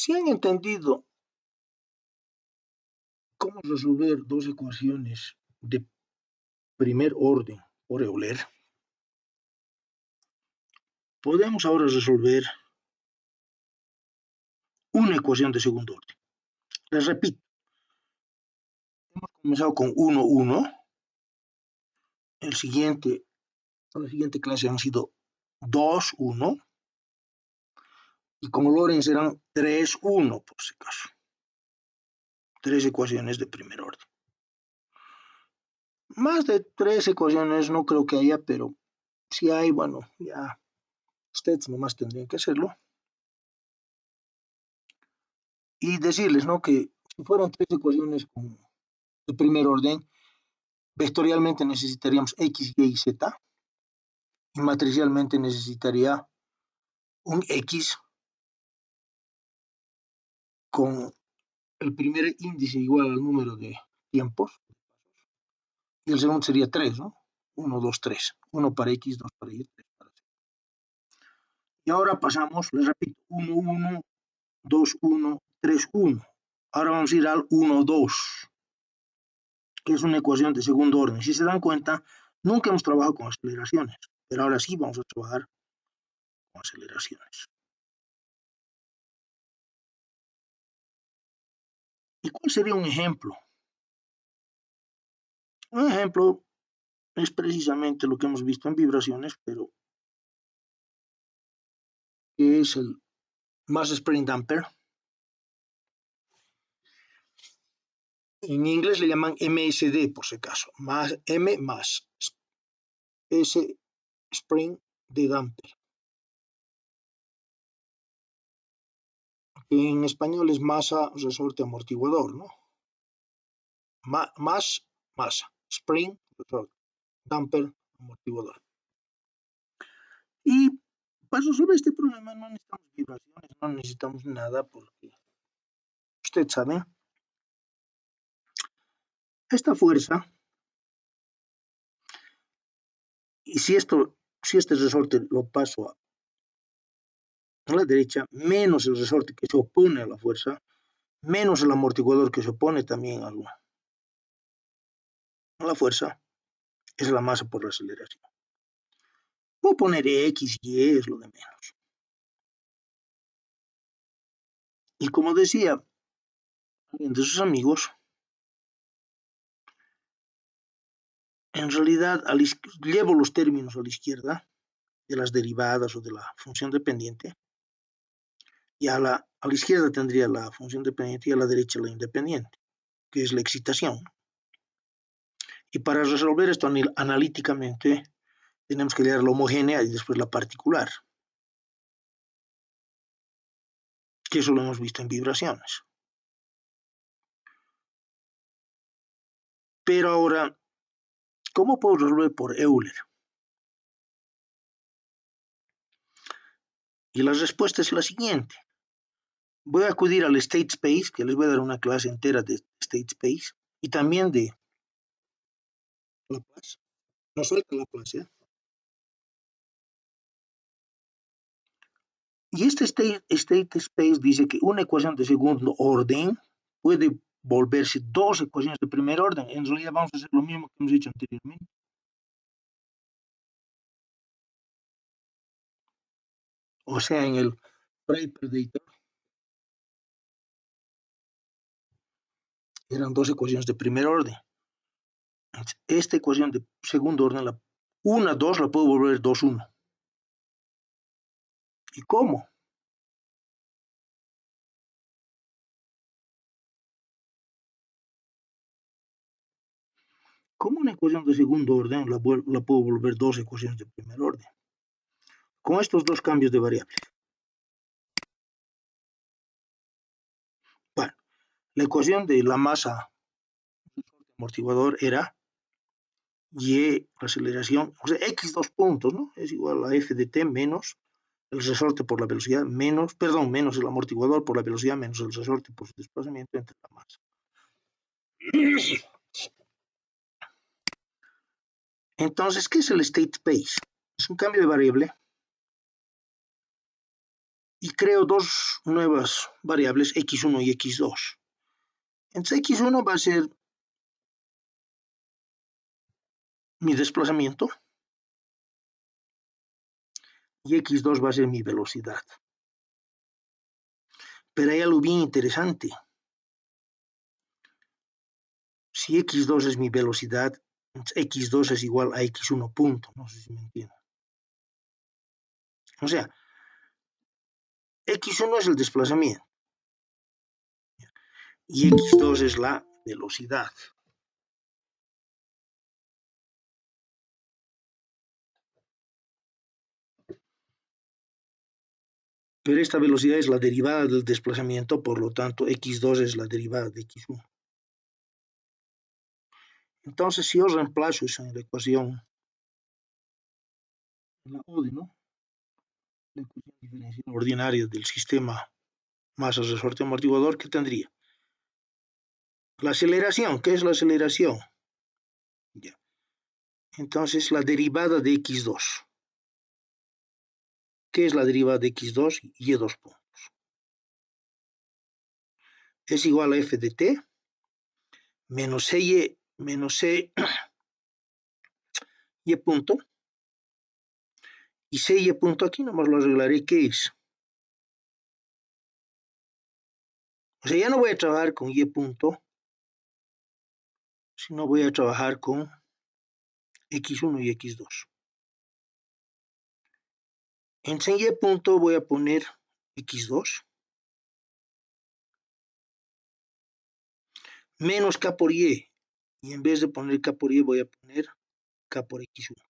Si han entendido cómo resolver dos ecuaciones de primer orden por Euler, podemos ahora resolver una ecuación de segundo orden. Les repito, hemos comenzado con 1, 1. La siguiente clase han sido 2, 1. Y como Lorenz serán 3, 1, por si acaso. 3 ecuaciones de primer orden. Más de 3 ecuaciones no creo que haya, pero si hay, bueno, ya ustedes nomás tendrían que hacerlo. Y decirles, ¿no?, que si fueran 3 ecuaciones de primer orden, vectorialmente necesitaríamos X, Y y Z. Y matricialmente necesitaría un X con el primer índice igual al número de tiempos. Y el segundo sería 3, ¿no? 1, 2, 3. 1 para X, 2 para Y, 3 para Z. Y ahora pasamos, les repito, 1, 1, 2, 1, 3, 1. Ahora vamos a ir al 1, 2, que es una ecuación de segundo orden. Si se dan cuenta, nunca hemos trabajado con aceleraciones, pero ahora sí vamos a trabajar con aceleraciones. ¿Y cuál sería un ejemplo? Un ejemplo es precisamente lo que hemos visto en vibraciones, pero que es el mass spring damper. En inglés le llaman MSD, por si acaso. M más S spring de damper. En español es masa, resorte, amortiguador, ¿no? Más, masa, spring, resorte, damper, amortiguador. Y para resolver este problema no necesitamos vibraciones, no necesitamos nada, porque ustedes saben, esta fuerza, y si este resorte lo paso a la derecha, menos el resorte que se opone a la fuerza, menos el amortiguador que se opone también a la fuerza, es la masa por la aceleración. Voy a poner X, Y, es lo de menos. Y como decía alguien de sus amigos, en realidad llevo los términos a la izquierda de las derivadas o de la función dependiente, y a la izquierda tendría la función dependiente y a la derecha la independiente, que es la excitación. Y para resolver esto analíticamente, tenemos que leer la homogénea y después la particular, que eso lo hemos visto en vibraciones. Pero ahora, ¿cómo puedo resolver por Euler? Y la respuesta es la siguiente. Voy a acudir al state space, que les voy a dar una clase entera de state space, y también de Laplace. Nos falta Laplace, ¿eh? Y este state space dice que una ecuación de segundo orden puede volverse dos ecuaciones de primer orden. En realidad vamos a hacer lo mismo que hemos hecho anteriormente. O sea, en el Predator eran dos ecuaciones de primer orden. Esta ecuación de segundo orden, la 1, 2, la puedo volver 2, 1. ¿Y cómo? ¿Cómo una ecuación de segundo orden la puedo volver dos ecuaciones de primer orden? Con estos dos cambios de variables. Bueno, la ecuación de la masa amortiguador era Y aceleración, o sea, X dos puntos, ¿no? Es igual a F de T menos el resorte por la velocidad menos el amortiguador por la velocidad menos el resorte por su desplazamiento entre la masa. Entonces, ¿qué es el state space? Es un cambio de variable y creo dos nuevas variables, x1 y x2. Entonces x1 va a ser mi desplazamiento y x2 va a ser mi velocidad. Pero hay algo bien interesante. Si x2 es mi velocidad, x2 es igual a x1 punto. No sé si me entienden. O sea, x1 es el desplazamiento y x2 es la velocidad. Pero esta velocidad es la derivada del desplazamiento, por lo tanto x2 es la derivada de x1. Entonces, si yo reemplazo eso en la ecuación, en la ODE, ¿no? La ecuación diferencial ordinaria del sistema masa-resorte amortiguador, ¿qué tendría? La aceleración, ¿qué es la aceleración? Ya. Entonces, la derivada de x2. ¿Qué es la derivada de x2? Y2 puntos. Es igual a f de t menos c y punto. Y c y punto aquí nomás lo arreglaré, ¿qué es? O sea, ya no voy a trabajar con y punto, sino voy a trabajar con x1 y x2. En y punto voy a poner x2 menos k por y. Y en vez de poner k por y voy a poner k por x1.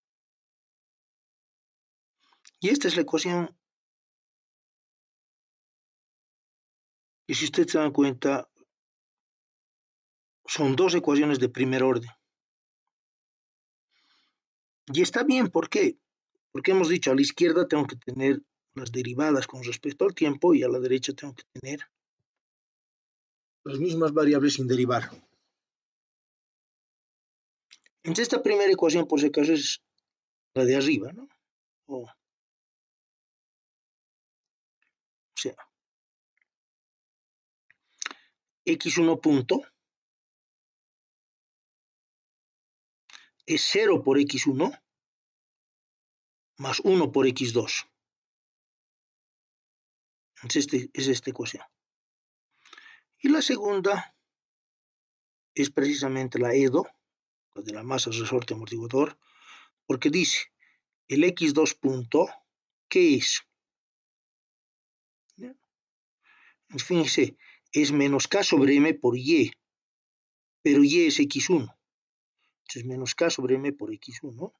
Y esta es la ecuación que, si ustedes se dan cuenta, son dos ecuaciones de primer orden. Y está bien, ¿por qué? Porque hemos dicho, a la izquierda tengo que tener las derivadas con respecto al tiempo y a la derecha tengo que tener las mismas variables sin derivar. Entonces, esta primera ecuación, por si acaso, es la de arriba, ¿no? O sea, x1 punto es 0 por x1 más 1 por x2. Entonces, es esta ecuación. Y la segunda es precisamente la EDO, la de la masa resorte amortiguador, porque dice, el x2 punto, ¿qué es? Fíjense, es menos k sobre m por y, pero y es x1. Entonces, menos k sobre m por x1.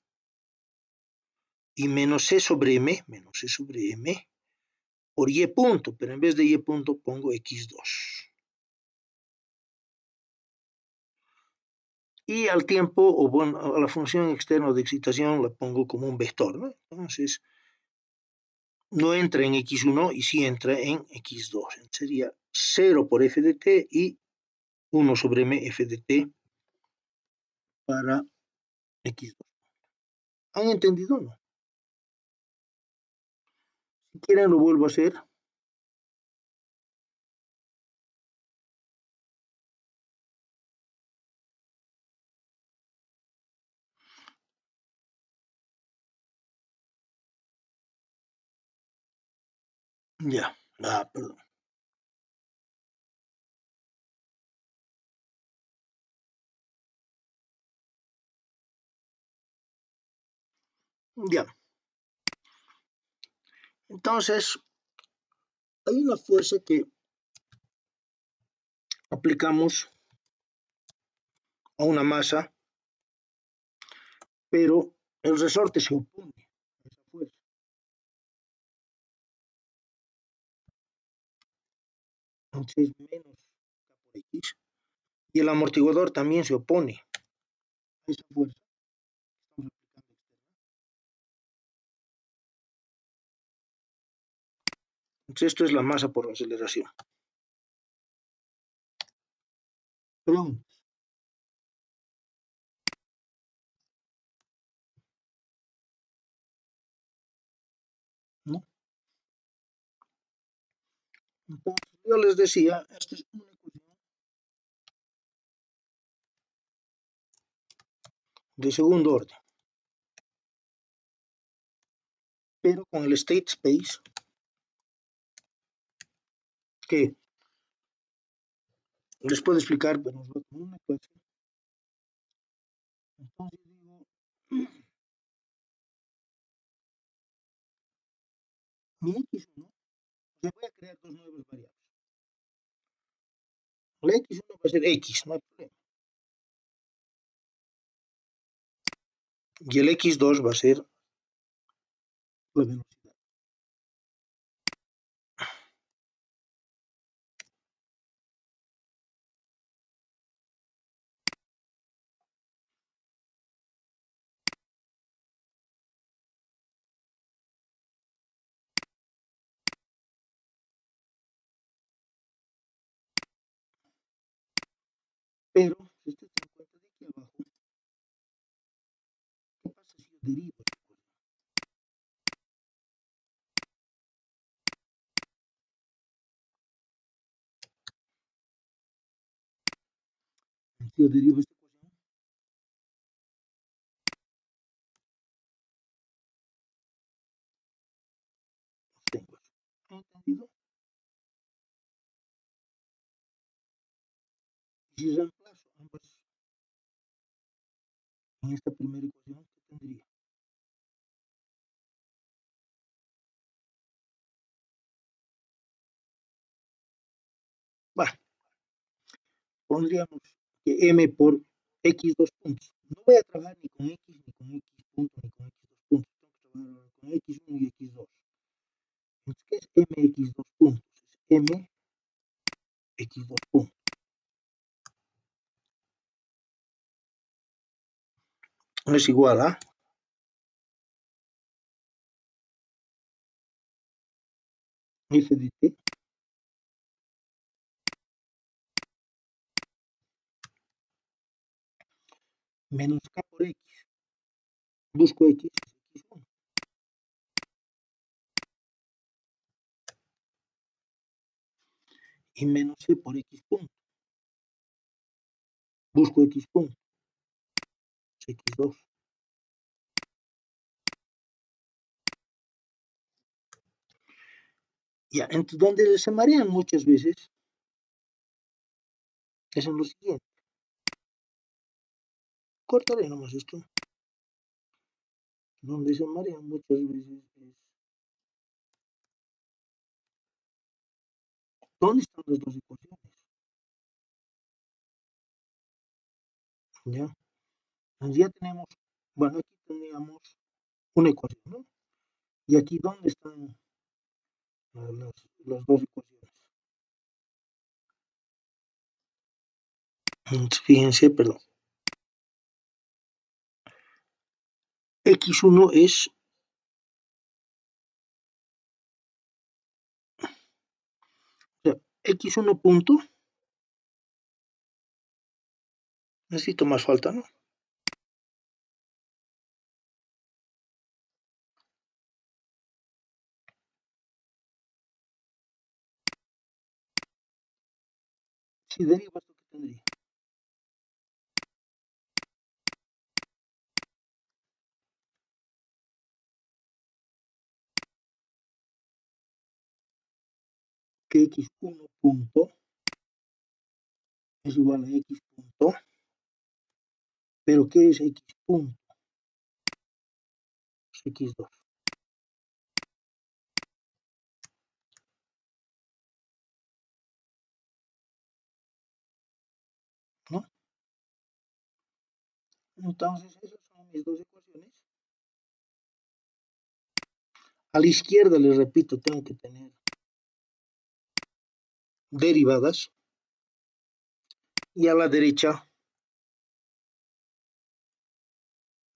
Y menos c sobre m por y punto, pero en vez de y punto pongo x2. Y al tiempo, o bueno, a la función externa de excitación la pongo como un vector, ¿no? Entonces, no entra en x1 y sí entra en x2. Sería 0 por f de t y 1 sobre m f de t para x2. ¿Han entendido o no? Si quieren lo vuelvo a hacer. Ya, perdón. Ya. Entonces, hay una fuerza que aplicamos a una masa, pero el resorte se opone a esa fuerza. Entonces, menos k por x. Y el amortiguador también se opone a esa fuerza. Entonces, esto es la masa por aceleración. Perdón. ¿No? Entonces, yo les decía, esta es una ecuación de segundo orden, pero con el state space, que les puedo explicar, pero nos va como una ecuación. Entonces digo, mi x1, le voy a crear dos nuevas variables. La x1 va a ser x, no hay problema. Y el x2 va a ser la velocidad. Pero, si usted se da cuenta de aquí abajo, ¿qué pasa si yo derivo esta ecuación? Si yo derivo esta ecuación, tengo eso. ¿Entendido? Y si reemplazo ambas en esta primera ecuación, ¿qué tendría? Bueno, pondríamos que m por x2 puntos. No voy a trabajar ni con x, ni con x punto, ni con x2 puntos. Tengo que trabajar con x1 y x2. Entonces, ¿qué es mx2 puntos? Es mx2 puntos. Es igual a f de t menos k por x. Busco x, x1. Y menos c por x punto. Busco x punto, x2. Ya, entonces, donde se marean muchas veces es en lo siguiente. Cortaré nomás esto. Donde se marean muchas veces es. ¿Dónde están las dos ecuaciones? ¿Ya? Entonces ya tenemos, bueno, aquí teníamos una ecuación, ¿no? Y aquí, ¿dónde están las dos ecuaciones? Fíjense, perdón. X1 es, o sea, X1 punto, necesito más falta, ¿no? Si deriva esto, ¿qué tendría? Que X1 punto es igual a X punto, pero ¿qué es X punto? Es X2. ¿No? Entonces, esas son mis dos ecuaciones. A la izquierda, les repito, tengo que tener derivadas. Y a la derecha,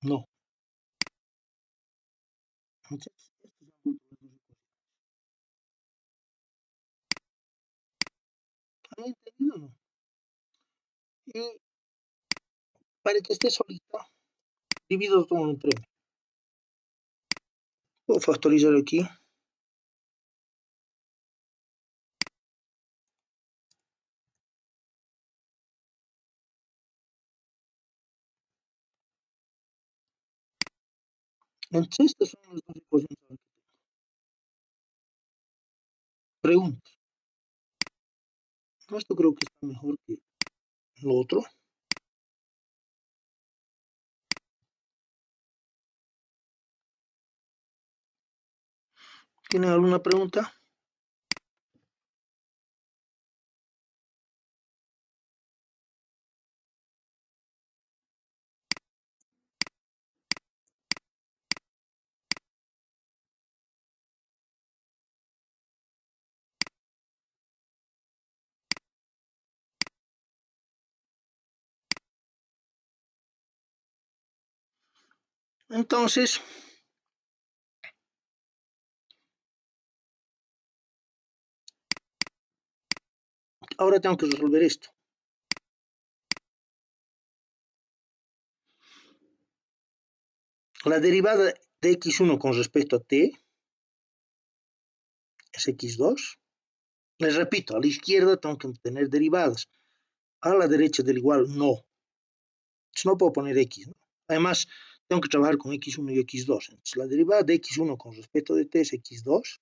no. Entonces, ¿han entendido o no? Y para que esté solita, divido todo entre m. Puedo factorizar aquí. Entonces, estas son las dos ecuaciones que tengo. Preguntas. Esto creo que está mejor que lo otro. ¿Tienen alguna pregunta? Entonces, ahora tengo que resolver esto. La derivada de x1 con respecto a t es x2. Les repito, a la izquierda tengo que tener derivadas. A la derecha del igual no. Entonces no puedo poner x, ¿no? Además, tengo que trabajar con x1 y x2. Entonces, la derivada de x1 con respecto de t es x2.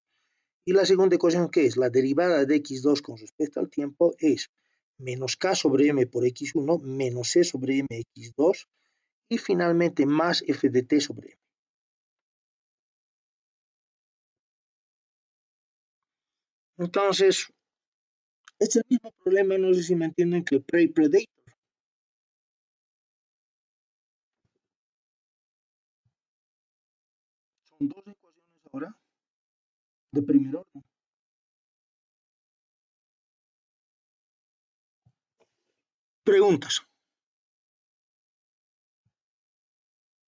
Y la segunda ecuación, que es la derivada de x2 con respecto al tiempo, es menos k sobre m por x1 menos c sobre m x2 y finalmente más f de t sobre m. Entonces, es el mismo problema, no sé si me entienden, que el prey predator. Son dos ecuaciones ahora de primer orden. Preguntas.